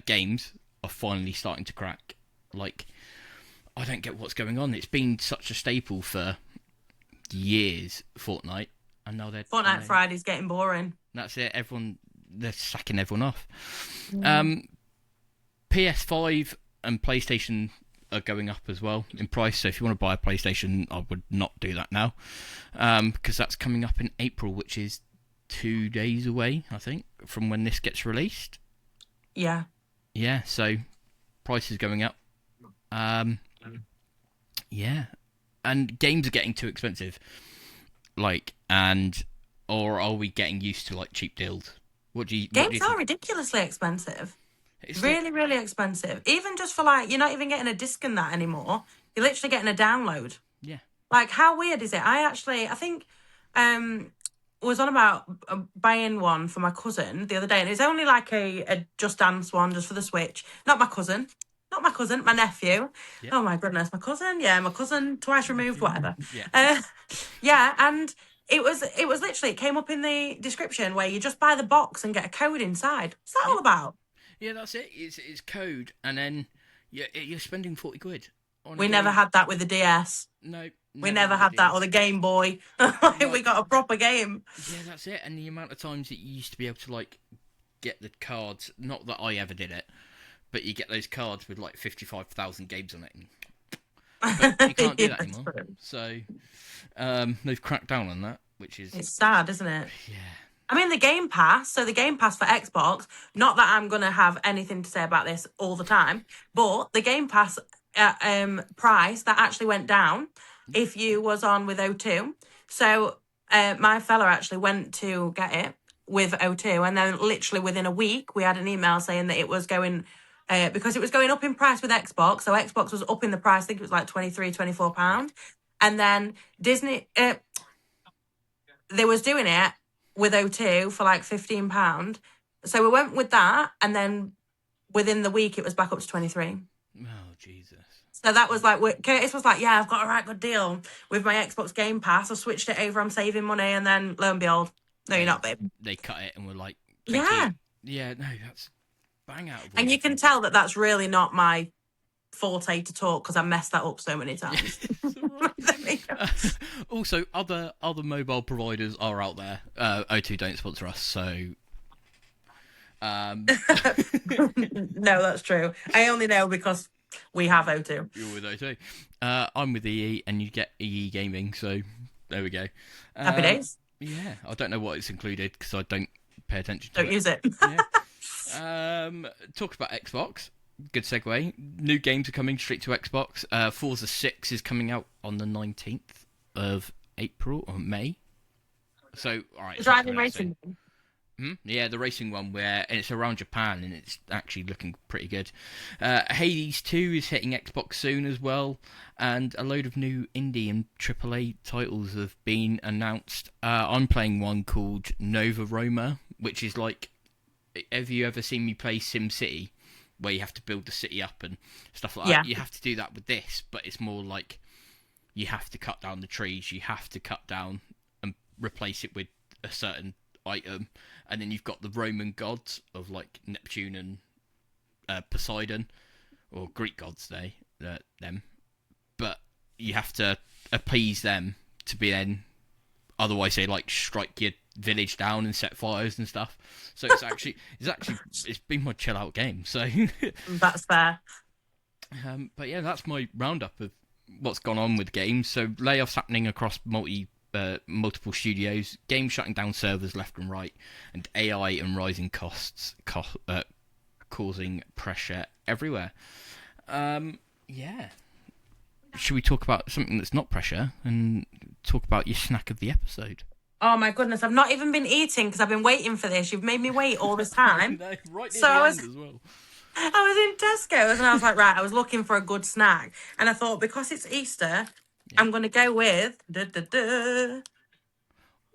finally starting to crack? Like, I don't get what's going on. It's been such a staple for years, Fortnite, and now Fortnite Friday's getting boring. That's it. They're sacking everyone off. PS5 and PlayStation are going up as well in price. So if you want to buy a PlayStation, I would not do that now, because that's coming up in April, which is 2 days away, I think, from when this gets released. Yeah. Yeah. So price is going up. Yeah. And games are getting too expensive. Or are we getting used to cheap deals? Games are ridiculously expensive. It's really expensive. Even just for you're not even getting a disc in that anymore. You're literally getting a download. Yeah. How weird is it? I think was on about buying one for my cousin the other day, and it was only a Just Dance one just for the Switch. Not my cousin, my nephew. Yep. Oh my goodness, my cousin twice removed, whatever. Yeah, and it was literally, it came up in the description where you just buy the box and get a code inside. What's that all about? Yeah, that's it. It's code, and then you're spending 40 quid. We never had that with the DS. No. We never had that, or the Game Boy. We got a proper game. Yeah, that's it. And the amount of times that you used to be able to get the cards, not that I ever did it, but you get those cards with 55,000 games on it. But you can't do that anymore. True. So they've cracked down on that, which is... It's sad, isn't it? Yeah. I mean, the Game Pass for Xbox, not that I'm going to have anything to say about this all the time, but the Game Pass price, that actually went down if you was on with O2. So my fella actually went to get it with O2, and then literally within a week, we had an email saying that it was going... because it was going up in price with Xbox, so Xbox was up in the price, I think it was £23, £24. And then Disney, they was doing it with O2 for £15. So we went with that, and then within the week it was back up to 23. Oh, Jesus. So that was Curtis was yeah, I've got a right good deal with my Xbox Game Pass. I switched it over, I'm saving money, and then lo and behold, no, you're not, babe. They cut it and were like, yeah. Yeah, no, that's bang out. And you can tell that that's really not my forte to talk, because I messed that up so many times. Also, other mobile providers are out there. O2 don't sponsor us, so... No, that's true. I only know because we have O2. You're with O2. I'm with EE, and you get EE Gaming, so there we go. Happy days. Yeah, I don't know what it's included, because I don't pay attention to it. Don't use it. Yeah. Talk about Xbox. Good segue. New games are coming straight to Xbox. Forza 6 is coming out on the 19th of April or May. So, all right. The driving racing. Yeah, the racing one, and it's around Japan, and it's actually looking pretty good. Hades 2 is hitting Xbox soon as well, and a load of new indie and AAA titles have been announced. I'm playing one called Nova Roma, which is have you ever seen me play SimCity, where you have to build the city up and stuff like that? You have to do that with this, but it's more you have to cut down the trees, you have to cut down and replace it with a certain item, and then you've got the Roman gods of Neptune and Poseidon, or Greek gods them, but you have to appease them to be then. Otherwise, they like strike your village down and set fires and stuff. So it's been my chill out game. So That's fair. But yeah, that's my roundup of what's gone on with games. So layoffs happening across multiple studios, games shutting down servers left and right, and AI and rising costs causing pressure everywhere. Yeah. Should we talk about something that's not pressure and talk about your snack of the episode? Oh my goodness, I've not even been eating because I've been waiting for this. You've made me wait all this time. No, right near So the end as well. I was in Tesco's and I was like, right, I was looking for a good snack. And I thought, because it's Easter, I'm going to go with...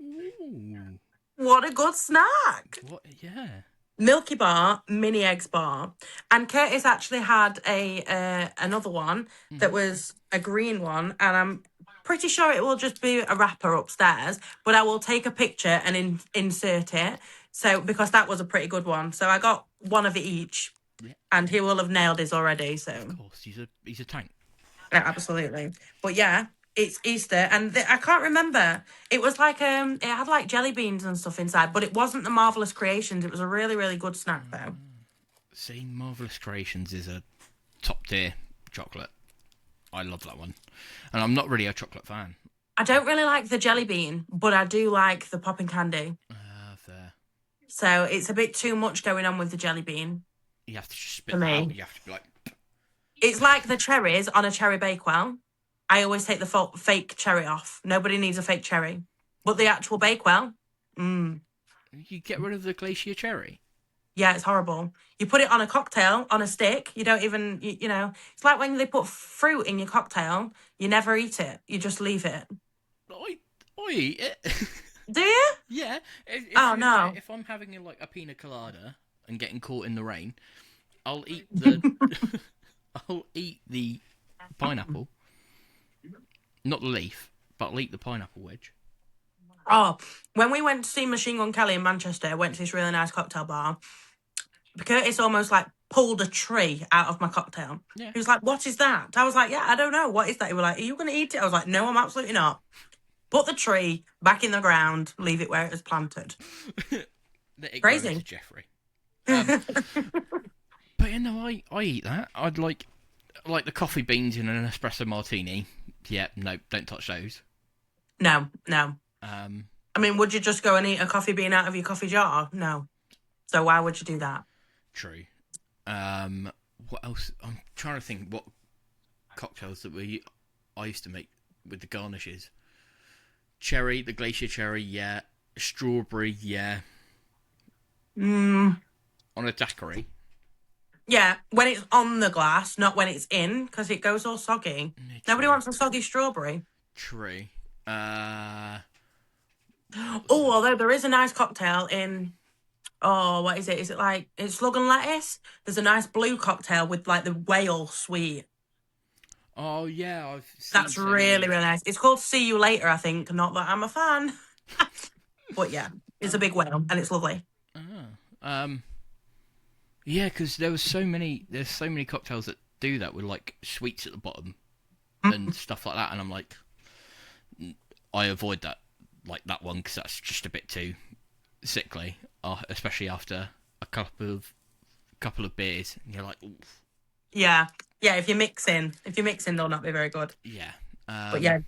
Ooh. What a good snack. What? Yeah. Milky Bar, mini eggs bar. And Curtis actually had another one that was a green one. And I'm pretty sure it will just be a wrapper upstairs. But I will take a picture and insert it. So, because that was a pretty good one. So I got one of each. Yeah. And he will have nailed his already. So of course, he's a tank. Yeah, absolutely. But yeah, it's Easter, and I can't remember. It was like it had like jelly beans and stuff inside, but it wasn't the Marvelous Creations. It was a really, really good snack though. See, Marvelous Creations is a top tier chocolate. I love that one, and I'm not really a chocolate fan. I don't really like the jelly bean, but I do like the popping candy. Fair. So it's a bit too much going on with the jelly bean. You have to just spit that out. You have to be like... It's like the cherries on a cherry Bakewell. I always take the fake cherry off. Nobody needs a fake cherry. But the actual Bakewell, You get rid of the glacier cherry? Yeah, it's horrible. You put it on a cocktail, on a stick. You don't even, you know... It's like when they put fruit in your cocktail. You never eat it. You just leave it. I eat it. Do you? Yeah. No. If I'm having a pina colada... and getting caught in the rain, I'll eat the pineapple, not the leaf, but I'll eat the pineapple wedge. Oh, when we went to see Machine Gun Kelly in Manchester, I went to this really nice cocktail bar. Curtis almost pulled a tree out of my cocktail. Yeah. He was like, "What is that?" I was like, "Yeah, I don't know. What is that?" He was like, "Are you going to eat it?" I was like, "No, I'm absolutely not." Put the tree back in the ground, leave it where it was planted. Crazy, Jeffrey. But I eat that. I'd like the coffee beans in an espresso martini. Yeah, no, don't touch those. No. I mean, would you just go and eat a coffee bean out of your coffee jar? No. So why would you do that? True. What else? I'm trying to think what cocktails that I used to make with the garnishes. Cherry, the glacier cherry, yeah. Strawberry, yeah. On a daiquiri. Yeah, when it's on the glass, not when it's in, because it goes all soggy. Nobody wants a soggy strawberry. True. Although there is a nice cocktail in... Oh, what is it? Is it it's slug and lettuce? There's a nice blue cocktail with the whale sweet. Oh, yeah, I've seen that's really, really nice. It's called See You Later, I think. Not that I'm a fan. But yeah, it's a big whale, and it's lovely. Yeah, because there's so many cocktails that do that with sweets at the bottom and stuff like that, and I'm like, I avoid that one because that's just a bit too sickly, especially after a couple of beers, and you're like, oof. Yeah, if you're mixing, they'll not be very good. Yeah, but yeah,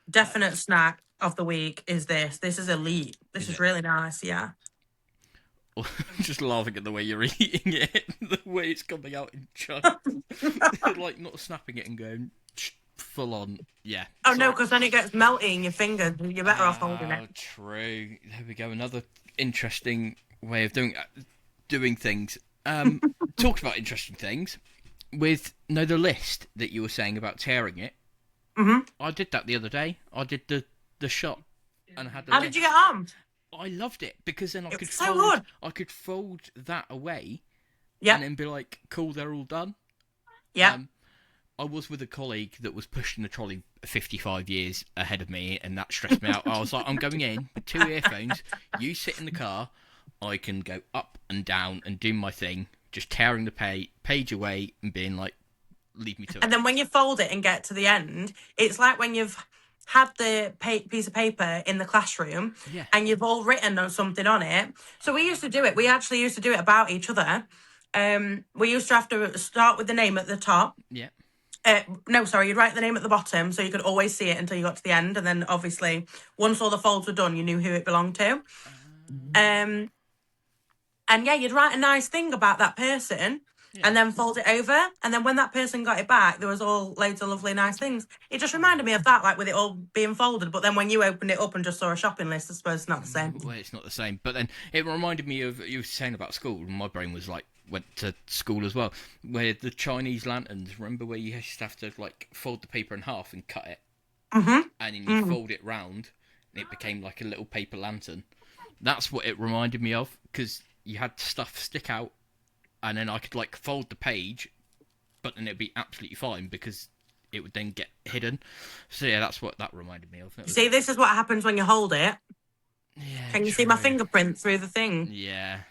definite snack of the week is this. This is elite. This is really nice. Yeah. Just laughing at the way you're eating it, the way it's coming out in chunks, not snapping it and going full on. Yeah. Oh no, because then it gets melty in your fingers. You're better off holding it. True. There we go. Another interesting way of doing things. Talked about interesting things with the list that you were saying about tearing it. Mm-hmm. I did that the other day. I did the shot and had the. How list. Did you get on? I loved it because then I could fold that away, and then be like, "Cool, they're all done." Yeah. I was with a colleague that was pushing the trolley 55 years ahead of me, and that stressed me out. I was like, "I'm going in with 2 earphones. You sit in the car. I can go up and down and do my thing, just tearing the page away and being like, leave me to it. And then when you fold it and get to the end, it's like when you've had the piece of paper in the classroom and you've all written on something on it. So we used to do it. We actually used to do it about each other. We used to have to start with the name at the top. Yeah. No, sorry, you'd write the name at the bottom so you could always see it until you got to the end. And then obviously, once all the folds were done, you knew who it belonged to. And yeah, you'd write a nice thing about that person. And then fold it over. And then when that person got it back, there was all loads of lovely, nice things. It just reminded me of that, like with it all being folded. But then when you opened it up and just saw a shopping list, I suppose it's not the same. Well, it's not the same. But then it reminded me of, you were saying about school. My brain was like, went to school as well. Where the Chinese lanterns, remember where you used to have to like fold the paper in half and cut it? Mm-hmm. And then you fold it round and it became like a little paper lantern. That's what it reminded me of. Because you had stuff stick out. And then I could like fold the page, but then it'd be absolutely fine because it would then get hidden. So yeah, that's what that reminded me of. See, this is what happens when you hold it. Yeah. Can you see my fingerprint through the thing? Yeah.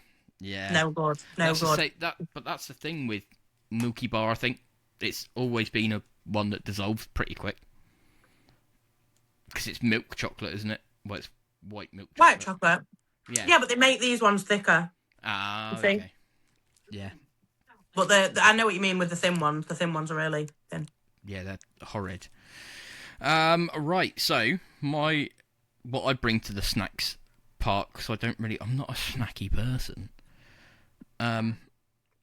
No good. No good. But that's the thing with Milky Bar. I think it's always been one that dissolves pretty quick because it's milk chocolate, isn't it? Well, it's white milk chocolate. White chocolate. Yeah. Yeah, but they make these ones thicker. Okay. Yeah. But I know what you mean with the thin ones. The thin ones are really thin. Yeah, they're horrid. Right, so what I bring to the snacks part, because I'm not a snacky person. I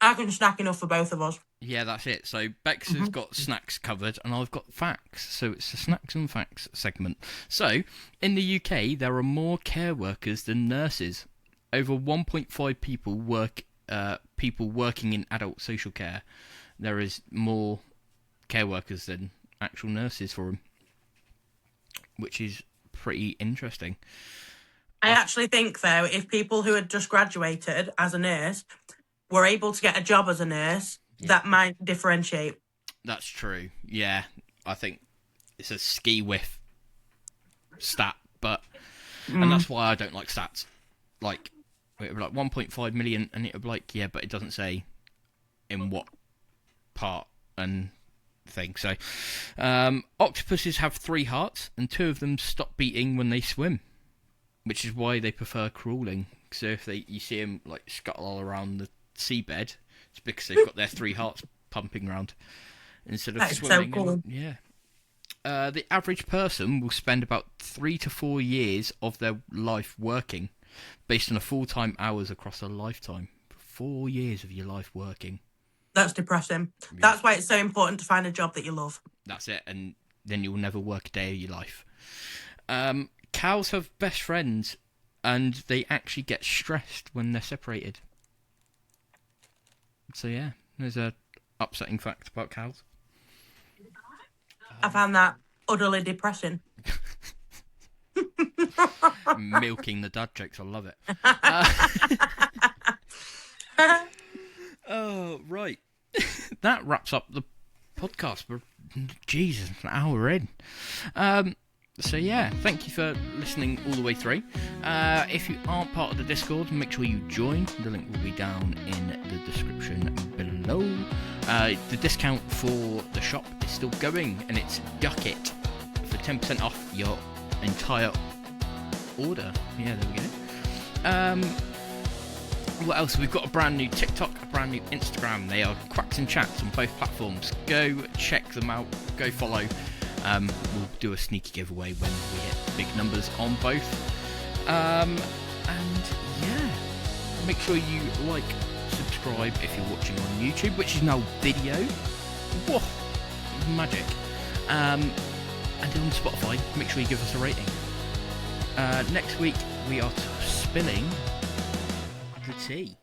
can snack enough for both of us. Yeah, that's it. So Bex has got snacks covered, and I've got facts. So it's the snacks and facts segment. So in the UK, there are more care workers than nurses. Over 1.5 people working in adult social care. There is more care workers than actual nurses for them, which is pretty interesting. I actually think, though, if people who had just graduated as a nurse were able to get a job as a nurse, that might differentiate. That's true. Yeah, I think it's a ski whiff stat, but and that's why I don't like stats. Like, it would be like 1.5 million, and it would be like, yeah, but it doesn't say in what part and thing. So, octopuses have 3 hearts, and 2 of them stop beating when they swim, which is why they prefer crawling. So if you see them like scuttle all around the seabed, it's because they've got their 3 hearts pumping around instead of swimming. So cool. Yeah. The average person will spend about 3 to 4 years of their life working, based on a full-time hours across a lifetime. 4 years of your life working. That's depressing. Yeah. That's why it's so important to find a job that you love. That's it, and then you'll never work a day of your life. Cows have best friends, and they actually get stressed when they're separated. So yeah, there's a upsetting fact about cows. I found that utterly depressing. Milking the dad jokes, I love it. Oh, right. That wraps up the podcast. Jesus, an hour in. So yeah, thank you for listening all the way through. If you aren't part of the Discord, make sure you join. The link will be down in the description below. The discount for the shop is still going, and it's Duck It for 10% off your entire order. Yeah, there we go. What else? We've got a brand new TikTok, a brand new Instagram. They are Quacks Chats on both platforms. Go check them out. Go follow. We'll do a sneaky giveaway when we hit big numbers on both. And yeah, make sure you like, subscribe if you're watching on YouTube, which is now video. Whoa, magic. And on Spotify, make sure you give us a rating. Next week we are spilling the tea.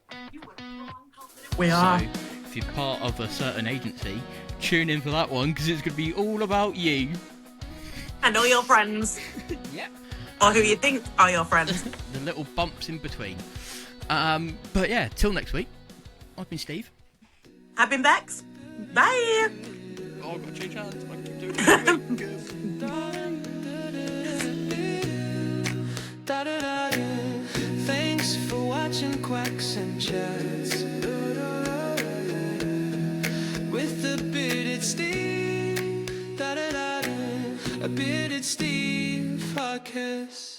We are. So if you're part of a certain agency, tune in for that one, because it's going to be all about you. And all your friends. Yep. Or who you think are your friends. The little bumps in between. But yeah, till next week, I've been Steve. I've been Bex. Bye. Oh, I've got to change hands. I keep doing it. Thanks for watching Quacks and Chats with the bearded A bearded Steve podcast.